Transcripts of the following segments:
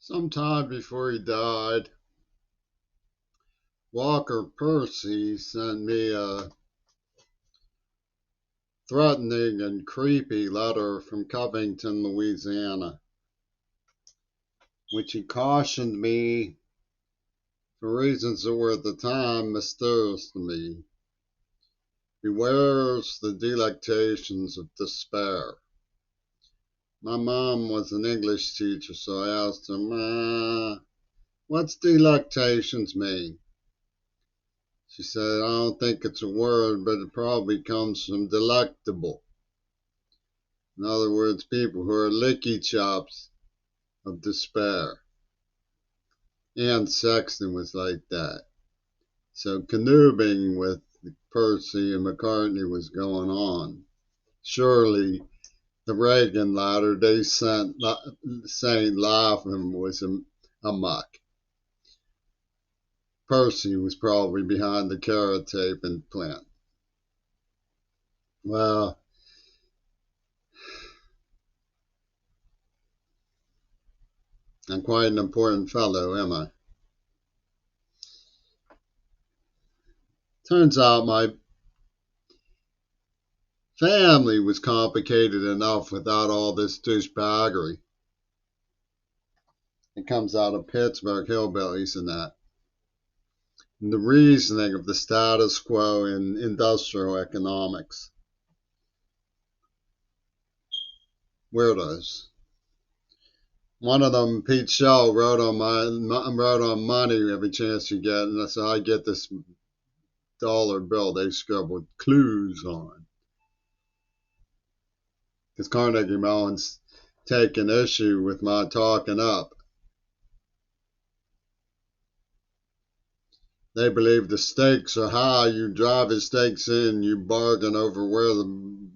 Sometime before he died, Walker Percy sent me a threatening and creepy letter from Covington, Louisiana, which he cautioned me for reasons that were at the time mysterious to me. Bewares the delectations of despair. My mom was an English teacher, so I asked her, Ma, what's delectations mean? She said, I don't think it's a word, but it probably comes from delectable. In other words, people who are licky chops of despair. And Sexton was like that. So conniving with Percy and McCartney was going on. Surely the Reagan Latter Day Saint laughing was a muck. Percy was probably behind the carrot tape implant. Well, I'm quite an important fellow, am I? Turns out my family was complicated enough without all this douchebaggery. It comes out of Pittsburgh hillbillies and that. And the reasoning of the status quo in industrial economics. Weirdos. One of them, Pete Shell, wrote on money every chance you get, and that's how I get this dollar bill they scribbled clues on. Because Carnegie Mellon's taking issue with my talking up. They believe the stakes are high. You drive the stakes in, you bargain over where the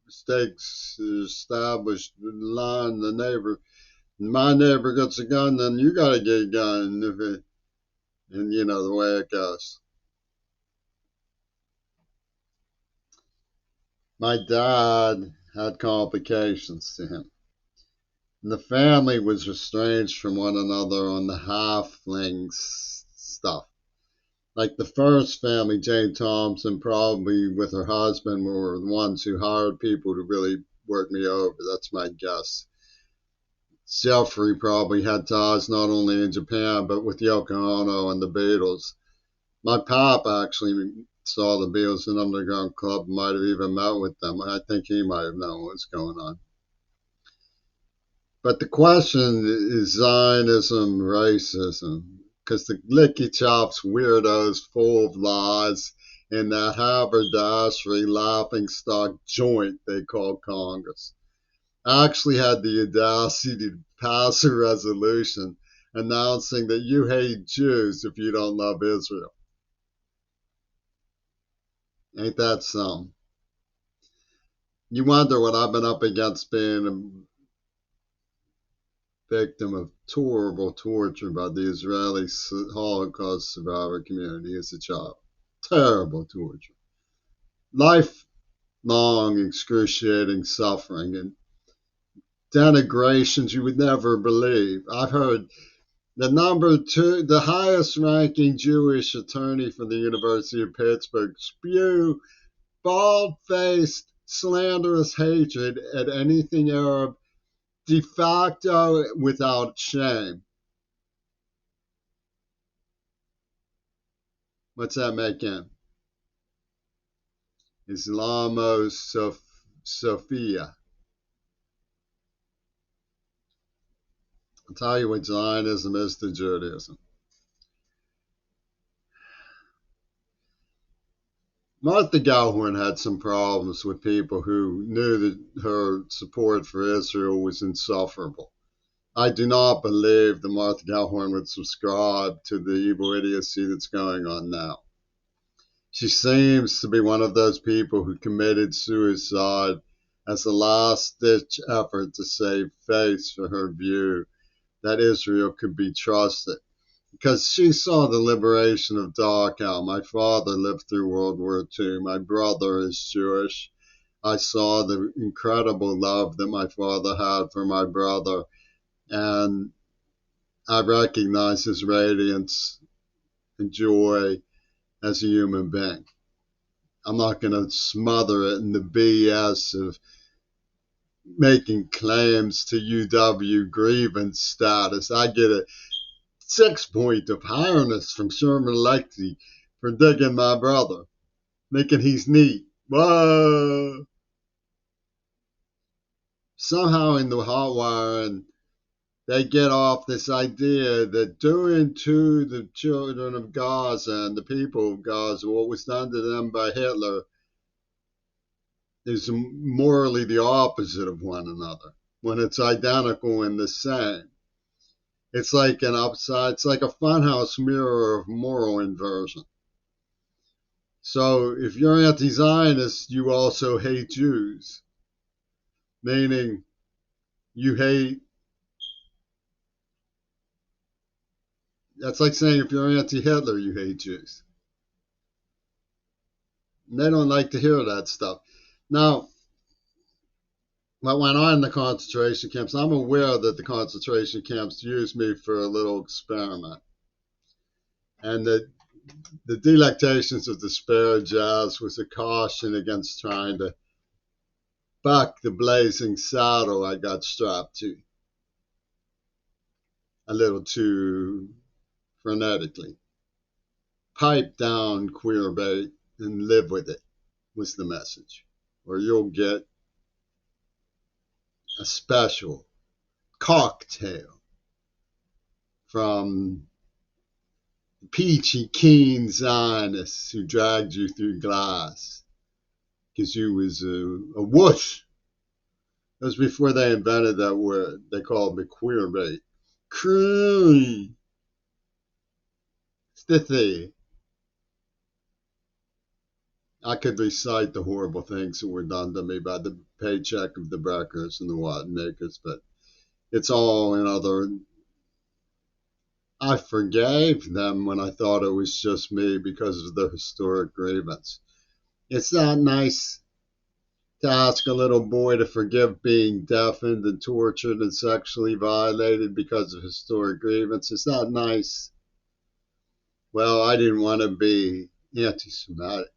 stakes is established, the line, the neighbor. My neighbor gets a gun, then you got to get a gun. And you know the way it goes. My dad had complications to him. And the family was estranged from one another on the halflings stuff. Like the first family, Jane Thompson, probably with her husband, were the ones who hired people to really work me over. That's my guess. Jeffrey probably had ties not only in Japan, but with Yoko Ono and the Beatles. My pop actually saw the Beatles in Underground Club, might have even met with them. I think he might have known what's going on. But the question is Zionism, racism, because the licky chops weirdos full of lies in that haberdashery laughing stock joint they call Congress actually had the audacity to pass a resolution announcing that you hate Jews if you don't love Israel. Ain't that some? You wonder what I've been up against being a victim of horrible torture by the Israeli Holocaust survivor community as a child. Terrible torture. Lifelong excruciating suffering and denigrations you would never believe. I've heard the highest ranking Jewish attorney from the University of Pittsburgh spew bald faced, slanderous hatred at anything Arab de facto without shame. What's that make him? Sophia. I'll tell you what Zionism is to Judaism. Martha Gellhorn had some problems with people who knew that her support for Israel was insufferable. I do not believe that Martha Gellhorn would subscribe to the evil idiocy that's going on now. She seems to be one of those people who committed suicide as a last-ditch effort to save face for her view that Israel could be trusted. Because she saw the liberation of Dachau. My father lived through World War II. My brother is Jewish. I saw the incredible love that my father had for my brother. And I recognize his radiance and joy as a human being. I'm not going to smother it in the BS of making claims to UW grievance status. I get a 6 point of highness from Sherman Alexie for digging my brother, thinking he's neat. Whoa! Somehow in the hot wiring, they get off this idea that doing to the children of Gaza and the people of Gaza what was done to them by Hitler is morally the opposite of one another when it's identical and the same. It's like an upside, it's like a funhouse mirror of moral inversion. So if you're anti-Zionist, you also hate Jews, meaning you hate. That's like saying if you're anti-Hitler, you hate Jews. And they don't like to hear that stuff. Now, what went on in the concentration camps, I'm aware that the concentration camps used me for a little experiment. And the delectations of despair jazz was a caution against trying to buck the blazing saddle I got strapped to a little too frenetically. Pipe down, queer bait, and live with it was the message. Or you'll get a special cocktail from peachy keen Zionists who dragged you through glass because you was a whoosh. That was before they invented that word. They called me queer bait. Crew. Stithy. I could recite the horrible things that were done to me by the paycheck of the Breckers and the Wattenmakers, but it's all in other. I forgave them when I thought it was just me because of the historic grievance. It's not nice to ask a little boy to forgive being deafened and tortured and sexually violated because of historic grievance. It's not nice. Well, I didn't want to be anti-Semitic.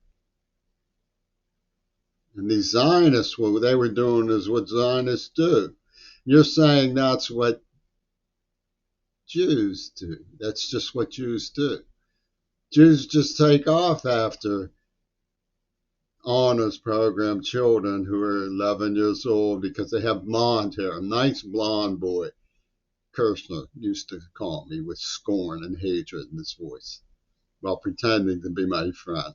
And these Zionists, what they were doing is what Zionists do. You're saying that's what Jews do. That's just what Jews do. Jews just take off after honors program children who are 11 years old because they have blonde hair. A nice blonde boy, Kirshner used to call me with scorn and hatred in his voice while pretending to be my friend.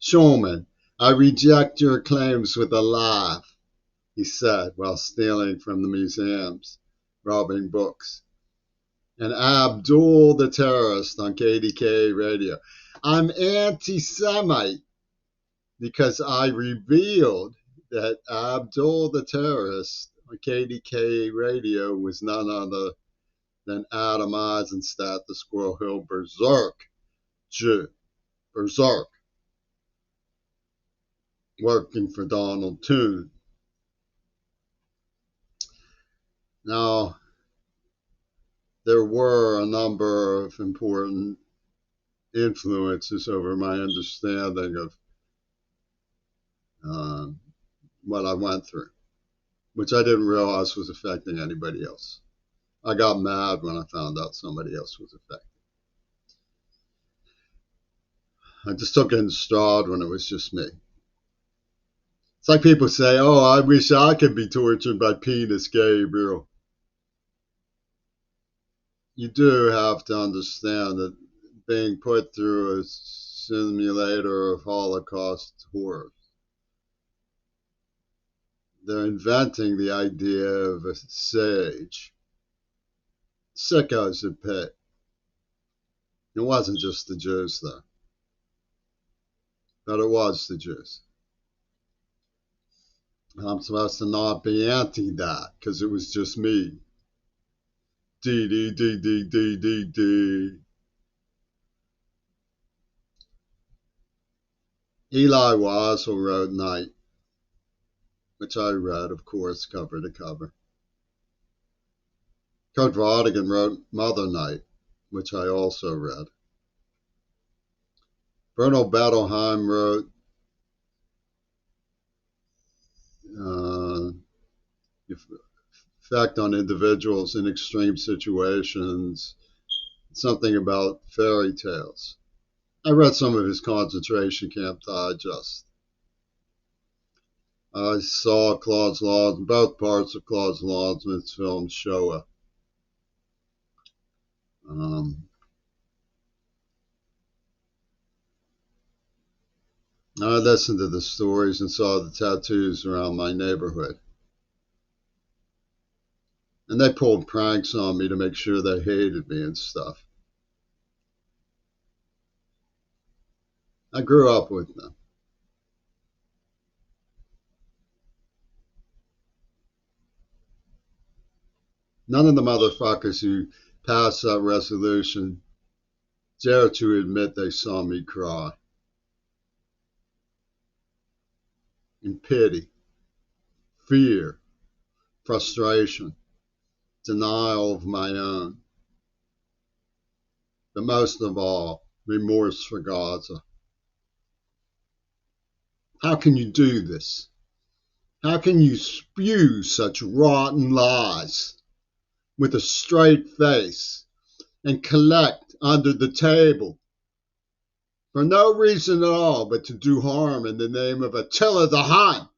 Shulman, I reject your claims with a laugh, he said while stealing from the museums, robbing books. And Abdul the terrorist on KDK radio. I'm anti-Semite because I revealed that Abdul the terrorist on KDK radio was none other than Adam Eisenstadt, the Squirrel Hill Berserk Jew. Berserk. Working for Donald Toon. Now, there were a number of important influences over my understanding of what I went through, which I didn't realize was affecting anybody else. I got mad when I found out somebody else was affected. I just took it in stride when it was just me. It's like people say, oh, I wish I could be tortured by Penis Gabriel. You do have to understand that being put through a simulator of Holocaust horror. They're inventing the idea of a sage. Sickos at pit. It wasn't just the Jews, though. But it was the Jews. I'm supposed to not be anti that because it was just me. D, D, D, D, D, D, D. Eli Wiesel wrote Night, which I read, of course, cover to cover. Kurt Vonnegut wrote Mother Night, which I also read. Bruno Bettelheim wrote uh, Effect on Individuals in Extreme Situations, something about fairy tales. I read some of his concentration camp digest. I saw both parts of Claude Lanzmann's film Shoah. I listened to the stories and saw the tattoos around my neighborhood. And they pulled pranks on me to make sure they hated me and stuff. I grew up with them. None of the motherfuckers who passed that resolution dare to admit they saw me cry. In pity, fear, frustration, denial of my own, but most of all, remorse for Gaza. How can you do this? How can you spew such rotten lies with a straight face and collect under the table for no reason at all but to do harm in the name of Attila the Hun?